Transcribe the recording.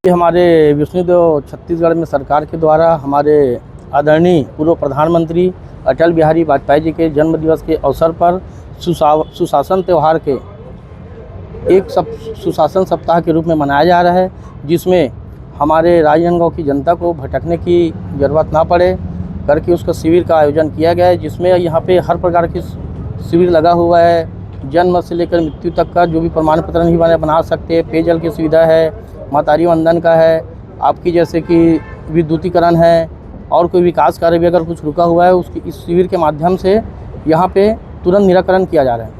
हमारे विष्णुदेव छत्तीसगढ़ में सरकार के द्वारा हमारे आदरणीय पूर्व प्रधानमंत्री अटल बिहारी वाजपेयी जी के जन्म दिवस के अवसर पर सुशासन त्यौहार के सुशासन सप्ताह के रूप में मनाया जा रहा है, जिसमें हमारे राजनांदगांव की जनता को भटकने की ज़रूरत ना पड़े करके उसका शिविर का आयोजन किया गया है, जिसमें यहाँ पे हर प्रकार की शिविर लगा हुआ है। जन्म से लेकर मृत्यु तक का जो भी प्रमाण पत्र नहीं बना सकते, पेयजल की सुविधा है, मातारी वंदन का है, आपकी जैसे कि विद्युतीकरण है, और कोई विकास कार्य भी अगर कुछ रुका हुआ है उसकी इस शिविर के माध्यम से यहाँ पे तुरंत निराकरण किया जा रहा है।